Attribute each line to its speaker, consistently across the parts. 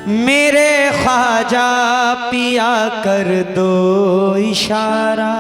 Speaker 1: मेरे ख्वाजा पिया कर दो इशारा।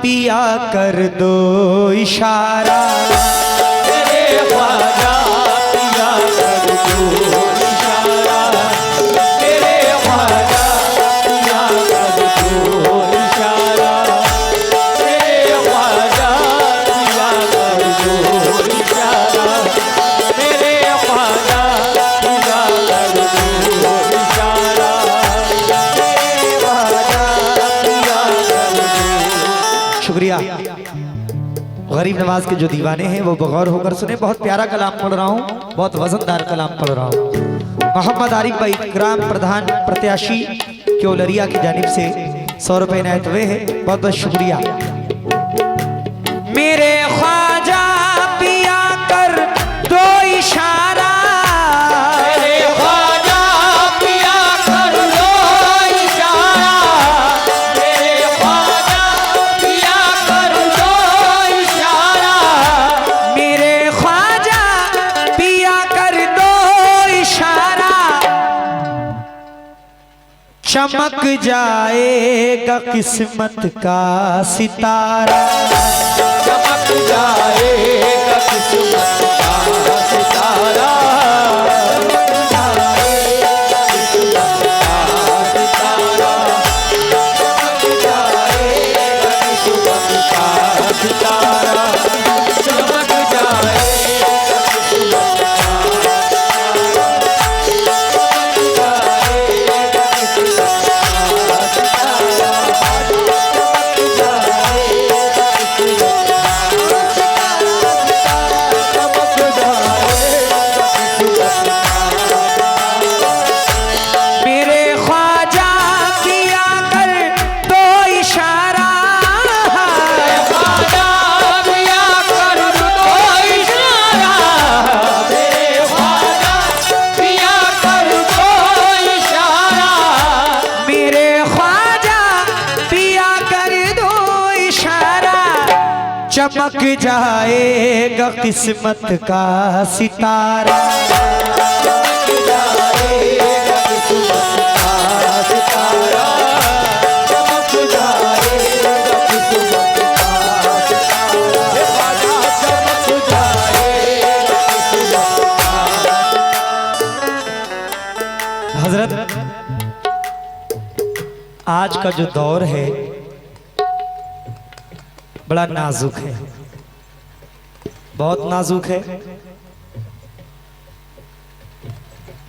Speaker 1: पिया कर दो इशारा। मेरे ख्वाजा पिया कर दो इशारा। मेरे ख्वाजा पिया कर दो इशारा। मेरे ख्वाजा पिया कर दो इशारा। मेरे ख्वाजा पिया कर दो इशारा। शुक्रिया। गरीब नवाज के जो दीवाने हैं वो बगौर होकर सुने। बहुत प्यारा कलाम पढ़ रहा हूँ, बहुत वजनदार कलाम पढ़ रहा हूँ। मोहम्मद आरिफ भाई ग्राम प्रधान प्रत्याशी क्योलरिया की जानिब से 100 रुपए इनायत हुए हैं, बहुत बहुत शुक्रिया। मेरे ख्वाजा पिया कर दो इशारा। चमक जाएगा किस्मत का सितारा। चमक जाएगा किस्मत का सितारा। चमक जाएगा किस्मत का सितारा। चमक जाएगा किस्मत का सितारा। चमक जाएगा चमक जाएगा किस्मत का सितारा। चमक जाएगा किस्मत का सितारा। चमक जाएगा किस्मत का सितारा। चमक जाएगा किस्मत का। हजरत, आज का जो दौर है बड़ा नाजुक है, बहुत नाजुक है।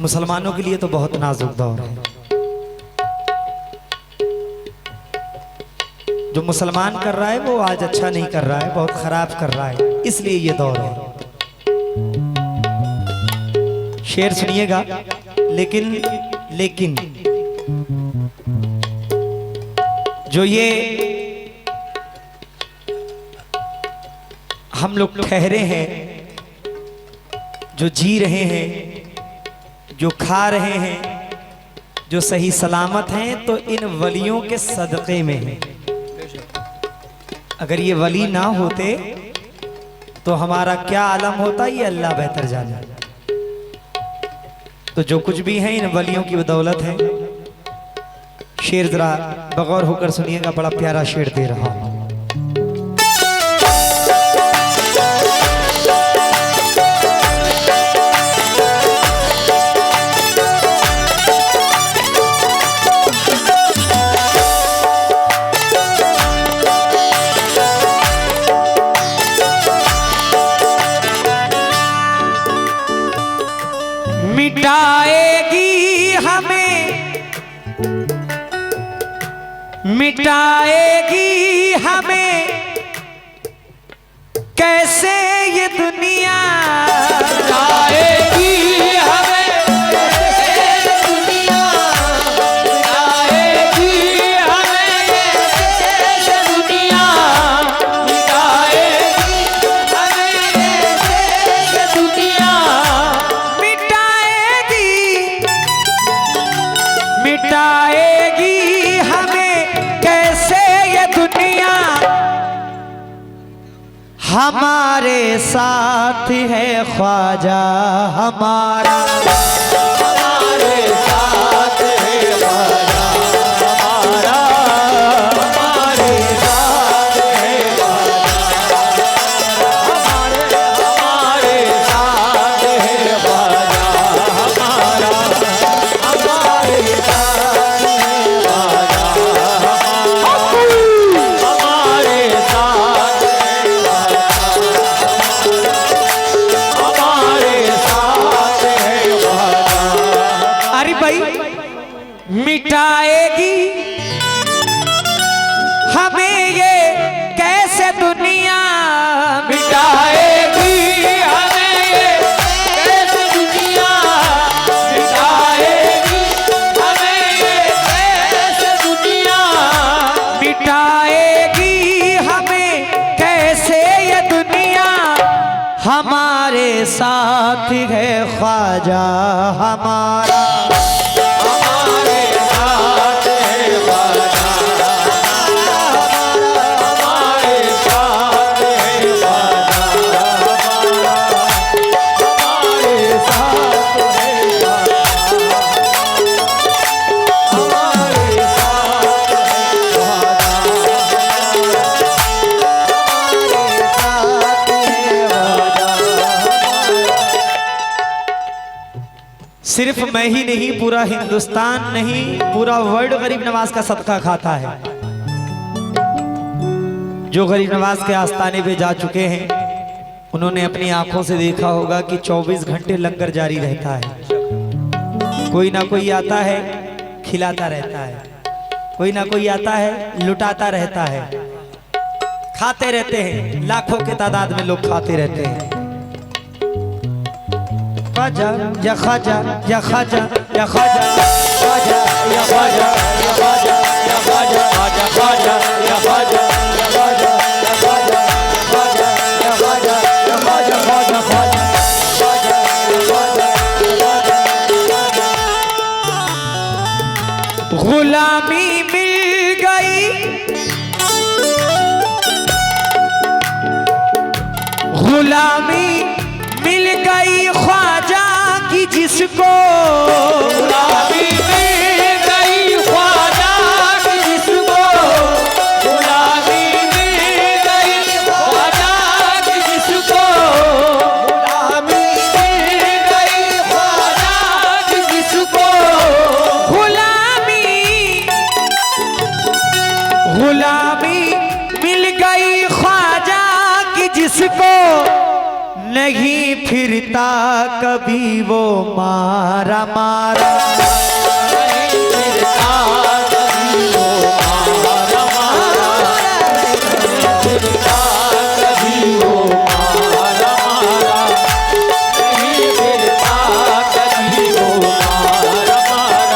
Speaker 1: मुसलमानों के लिए तो बहुत नाजुक दौर है। जो मुसलमान कर रहा है वो आज अच्छा नहीं कर रहा है, बहुत खराब कर रहा है, इसलिए ये दौर है। शेर सुनिएगा। लेकिन जो ये हम लोग ठहरे हैं, जो जी रहे हैं, जो खा रहे हैं, जो सही सलामत हैं, तो इन वलियों के सदक़े में हैं। अगर ये वली ना होते तो हमारा क्या आलम होता, ये अल्लाह बेहतर जाने। तो जो कुछ भी है इन वलियों की बदौलत है। शेर जरा बगौर होकर सुनिएगा, बड़ा प्यारा शेर दे रहा हूं। मिटाएगी हमें मिटाएगी हमें कैसे ये दुनिया,
Speaker 2: मिटाएगी हमें कैसे दुनिया, मिटाएगी हमें कैसे दुनिया, मिटाएगी हमें कैसे दुनिया,
Speaker 1: मिटाएगी हमें कैसे ये दुनिया, हमारे साथ है ख्वाजा हमारा,
Speaker 2: हमारे साथ है ख्वाजा हमारा, हमारे साथ है ख्वाजा हमारे, हमारे साथ है ख्वाजा हमारा, हमारे साथ है ख्वाजा हमारे साथ है हमारे साथ है ख्वाजा।
Speaker 1: अरे भाई मिटाएगी हमें ये कैसे दुनिया,
Speaker 2: मिटाएगी हमें ये कैसे दुनिया, मिटाएगी हमें ये कैसे दुनिया,
Speaker 1: मिटाएगी हमें कैसे ये दुनिया, हमारे साथ है ख्वाजा हमारा,
Speaker 2: हमारे साथ है ख्वाजा हमारे साथ है ख्वाजा हमारे साथ है ख्वाजा हमारे साथ
Speaker 1: सिर्फ मैं ही नहीं पूरा हिंदुस्तान नहीं पूरा वर्ल्ड गरीब नवाज का सदका खाता है। जो गरीब नवाज के आस्थाने पे जा चुके हैं उन्होंने अपनी आंखों से देखा होगा कि 24 घंटे लंगर जारी रहता है, कोई ना कोई आता है खिलाता रहता है, कोई ना कोई आता है लुटाता रहता है, खाते रहते हैं, लाखों के तादाद में लोग खाते रहते हैं। ख्वाजा या ख्वाजा या ख्वाजा या ख्वाजा,
Speaker 2: ख्वाजा या ख्वाजा या ख्वाजा या ख्वाजा ख्वाजा ख्वाजा या ख्वाजा या ख्वाजा या ख्वाजा ख्वाजा या ख्वाजा या ख्वाजा ख्वाजा ख्वाजा ख्वाजा या ख्वाजा
Speaker 1: गुलामी मिल गई, गुलामी मिल गई ख्वाजा की जिसको,
Speaker 2: गुलामी मिल गई ख्वाजा की जिसको, गुलामी मिल गई ख्वाजा की जिसको, गुलामी मिल गई ख्वाजा की जिसको,
Speaker 1: गुलामी गुलामी मिल गई ख्वाजा की जिसको, नहीं फिरता कभी वो मारा मारा,
Speaker 2: नहीं फिरता कभी वो मारा मारा, नहीं फिरता कभी वो मारा मारा, नहीं फिरता कभी वो मारा मारा,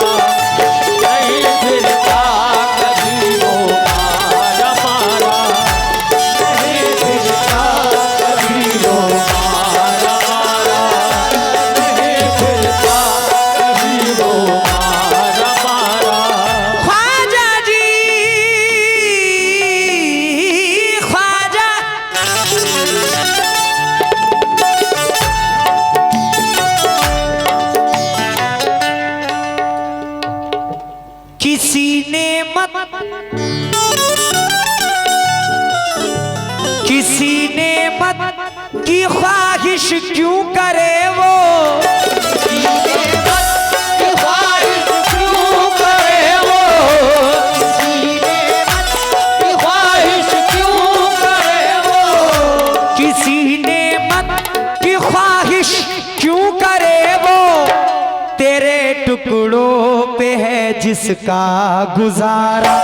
Speaker 2: नहीं फिरता कभी वो मारा मारा, नहीं फिरता कभी वो मारा मारा, नहीं फिरता कभी वो मारा मारा।
Speaker 1: ख्वाजा जी ख्वाजा, किसी ने मत किसी ने मत की ख्वाहिश क्यों करे वो,
Speaker 2: ख्वाहिश क्यों करे वो, ख्वाहिश क्यों करे वो,
Speaker 1: किसी ने मत की ख्वाहिश क्यों करे वो, तेरे टुकड़ों पे है जिसका गुजारा,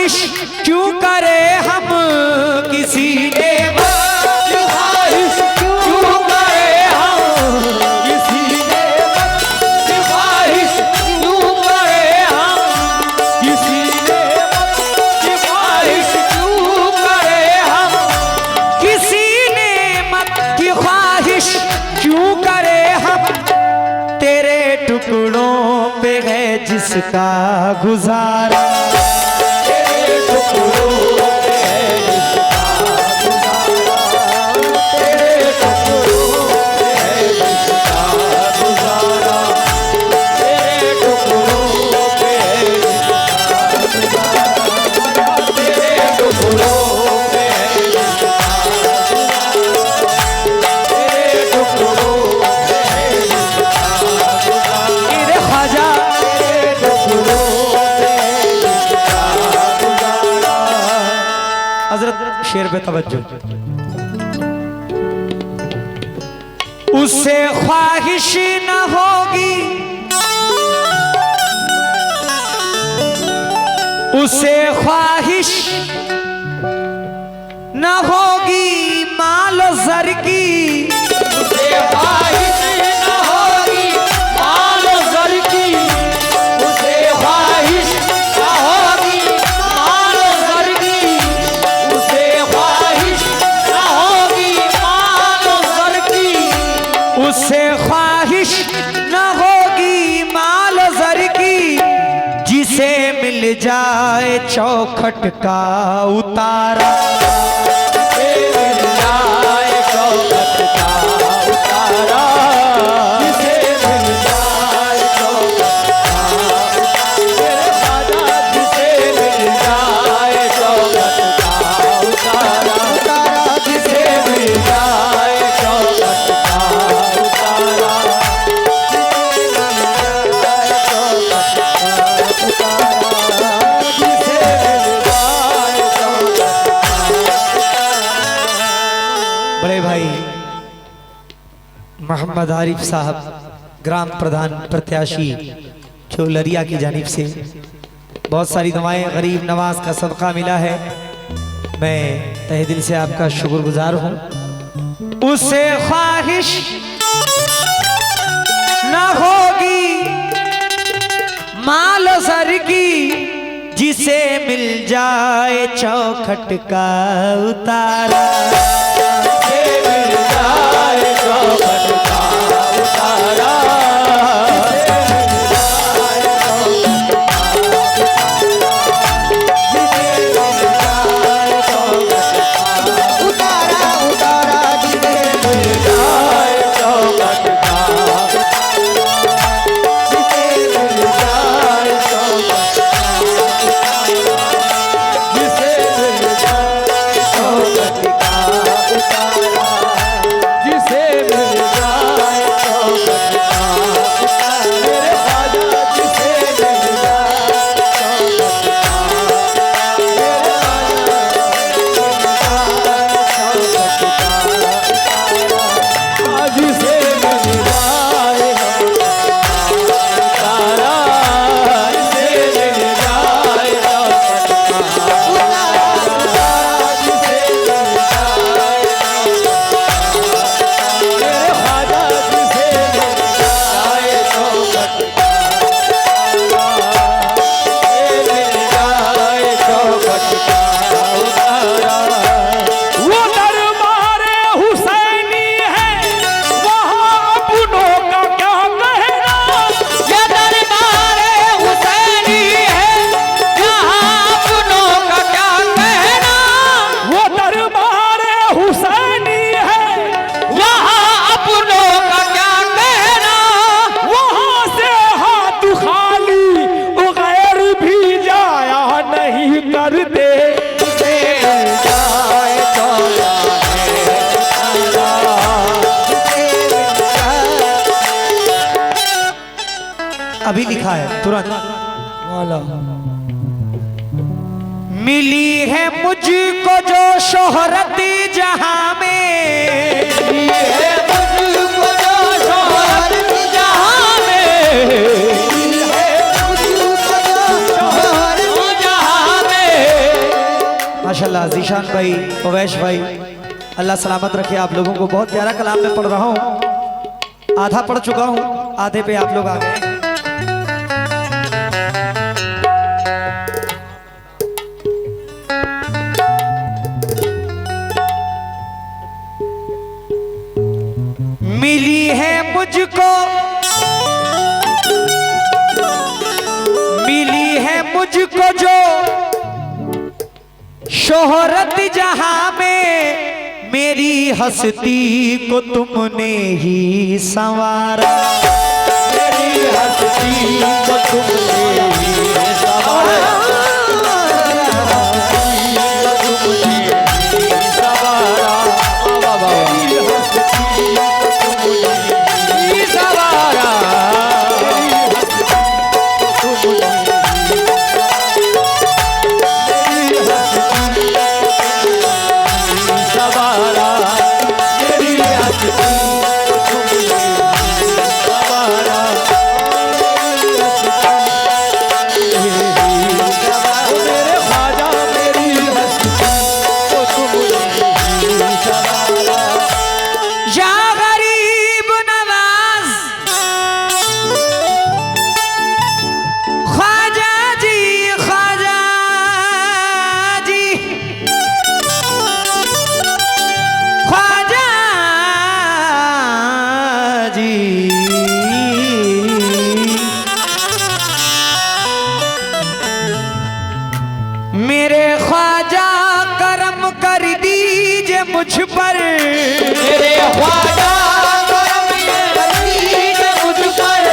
Speaker 1: ख्वाहिश क्यों करे हम किसी ने
Speaker 2: ख्वाहिश क्यों करे हम किसी ने ख्वाहिश क्यों करे हम किसी ने ख्वाहिश क्यों करे हम
Speaker 1: किसी ने मत की ख्वाहिश क्यों करे हम तेरे टुकड़ों पे है जिसका गुजारा
Speaker 2: तेरे टुकड़ों पे है जिसका गुजारा तेरे टुकड़ों पे है जिसका गुजारा तेरे टुकड़ों पे है जिसका गुजारा तेरे टुकड़ों पे है जिसका गुजारा तेरे टुकड़ों पे है जिसका गुजारा
Speaker 1: मेरे ख्वाजा
Speaker 2: तेरे टुकड़ों पे है जिसका गुजारा
Speaker 1: हजरत शेर पे तवज्जो उससे ख्वाहिश न होगी उसे ख्वाहिश न होगी माल जर की
Speaker 2: उसे ख्वाहिश न होगी माल ज़र की उसे ख्वाहिश न होगी माल ज़र की उसे ख्वाहिश न होगी माल ज़र की
Speaker 1: उसे ख्वाहिश न होगी माल जर की जिसे मिल जाए चौखट का उतारा
Speaker 2: जिसे मिल जाए चौखट का उतारा जिसे मिल जाए चौखट का मेरे ख्वाजा जिसे मिल जाए चौखट का उतारा जिसे मिल जाए चौखट का उतारा जिसे मिल जाए चौखट
Speaker 1: बड़े भाई मोहम्मद आरिफ साहब ग्राम प्रधान प्रत्याशी चौलरिया की जानिब से बहुत सारी दुआएं गरीब नवाज का सदका मिला है। मैं तहे दिल से आपका शुक्रगुजार हूँ। उसे ख्वाहिश न होगी माल सर की जिसे मिल जाए चौखट का उतारा
Speaker 2: जिसे मिल जाए चौखट का उतारा जिसे मिल जाए चौखट का उतारा उतारा जिसे मिल जाए चौखट का जिसे मिल जाए चौखट का जिसे मिल जाए चौखट का उतारा जिसे मिल जाए चौखट का उतारा मेरे ख्वाजा जिसे मिल जाए चौखट का मेरे ख्वाजा चौखट का उतारा जिसे मिल जाए उतारा जिसे मिल जाए चौखट का उतारा जिसे मिल जाए मेरे ख्वाजा जिसे मिल जाए चौखट का मिल जाए चौखट का उतारा
Speaker 3: वो दरबारे हुसैनी है वहाँ अपनों का क्या कहना
Speaker 2: ये दरबारे हुसैनी है यहाँ अपनों का क्या कहना
Speaker 3: वो दरबारे हुसैनी है
Speaker 2: यहाँ अपनों का क्या कहना
Speaker 3: वहाँ से हाथ खाली वो गैर भी जाया नहीं करते
Speaker 2: जिसे मिल जाए चौला है उतारा जिसे मिल जाए
Speaker 1: अभी लिखा है तुरंत
Speaker 2: मौला
Speaker 1: मिली है मुझको जो शोहरत जहां में
Speaker 2: है मुझको जो शोहरत जहां में है मुझको जो शोहरत जहां में
Speaker 1: माशाल्लाह जीशान भाई, अवैश भाई, अल्लाह सलामत रखे आप लोगों को। बहुत प्यारा कलाम में पढ़ रहा हूँ, आधा पढ़ चुका हूँ, आधे पे आप लोग आ गए। मिली है मुझको, मिली है मुझको जो शोहरत जहां में, मेरी हस्ती को तुमने ही संवारा,
Speaker 2: मेरी हस्ती को तुमने ही संवारा,
Speaker 1: मेरे ख्वाजा करम कर दीजिए मुझ पर,
Speaker 2: मेरे ख्वाजा करम कर दीजिए मुझ पर,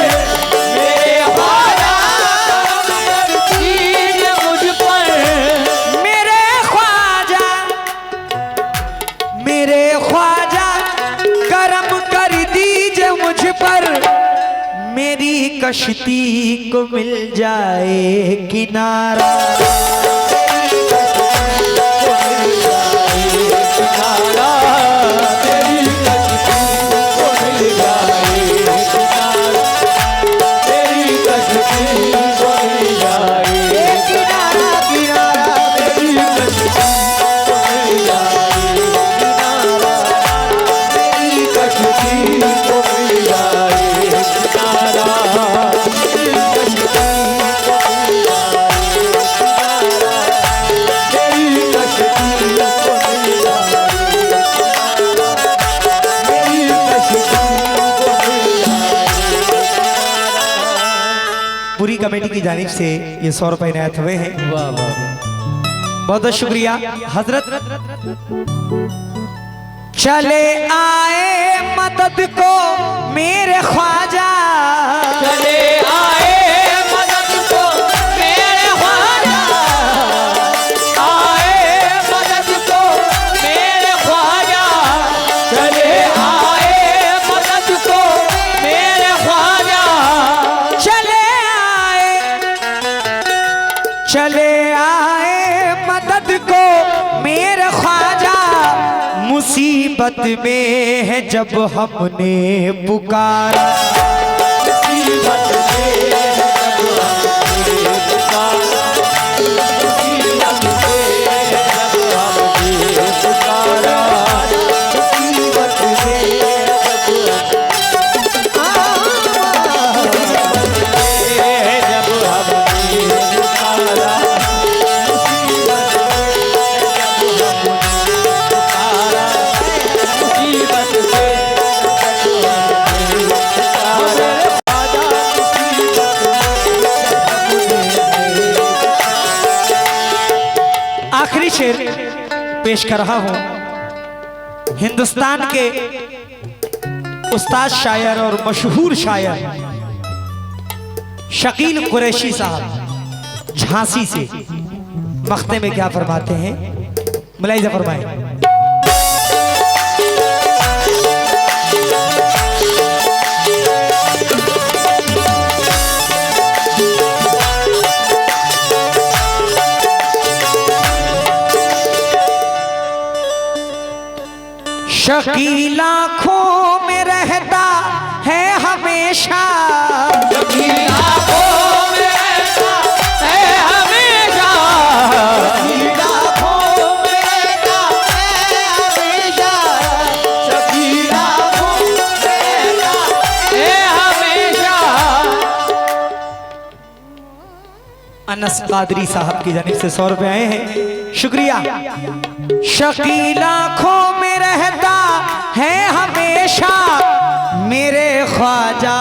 Speaker 2: मेरे ख्वाजा करम कर दीजिए मुझ पर,
Speaker 1: मेरे ख्वाजा, मेरे ख्वाजा करम कर दीजिए मुझ पर, मेरी कश्ती को मिल जाए किनारा, पूरी कमेटी की जानिब से ये 100 रुपए इनायत हुए हैं।
Speaker 2: वाह वाह,
Speaker 1: बहुत बहुत शुक्रिया हजरत। चले आए मदद को मेरे ख्वाजा,
Speaker 2: चले आए मदद को मेरे ख्वाजा, आए मदद को मेरे ख्वाजा, चले आए मदद को मेरे ख्वाजा,
Speaker 1: चले आए मदद को मेरे ख्वाजा, मुसीबत में है जब हमने पुकारा,
Speaker 2: मुसीबत में है जब हमने पुकारा, मुसीबत में है जब हमने पुकारा, मुसीबत में
Speaker 1: आखिरी शेर पेश कर रहा हूं। हिंदुस्तान के उस्ताद शायर और मशहूर शायर शकील कुरैशी साहब झांसी से मख्ते में क्या फरमाते हैं, मुलाहिजा फरमाएं। शकील आँखों में रहता है हमेशा,
Speaker 2: शकील आँखों में रहता है हमेशा, शकील आँखों
Speaker 1: अनस कादरी साहब की जानिब से 100 रुपए आए हैं, शुक्रिया। शकील आँखों में रहता है हमेशा मेरे ख्वाजा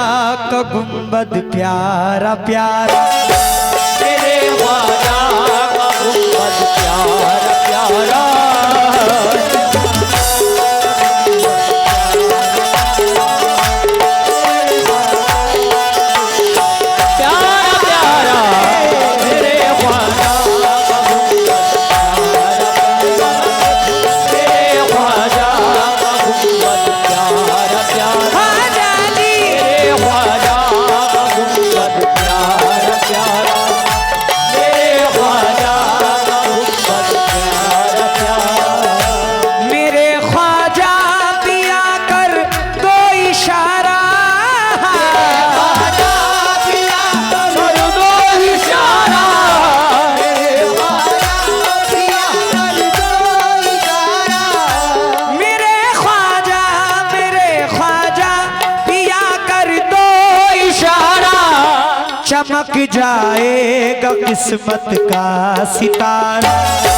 Speaker 1: का गुंबद प्यारा प्यारा,
Speaker 2: मेरे ख्वाजा का गुंबद प्यारा प्यारा,
Speaker 1: चमक जाएगा किस्मत का सितारा।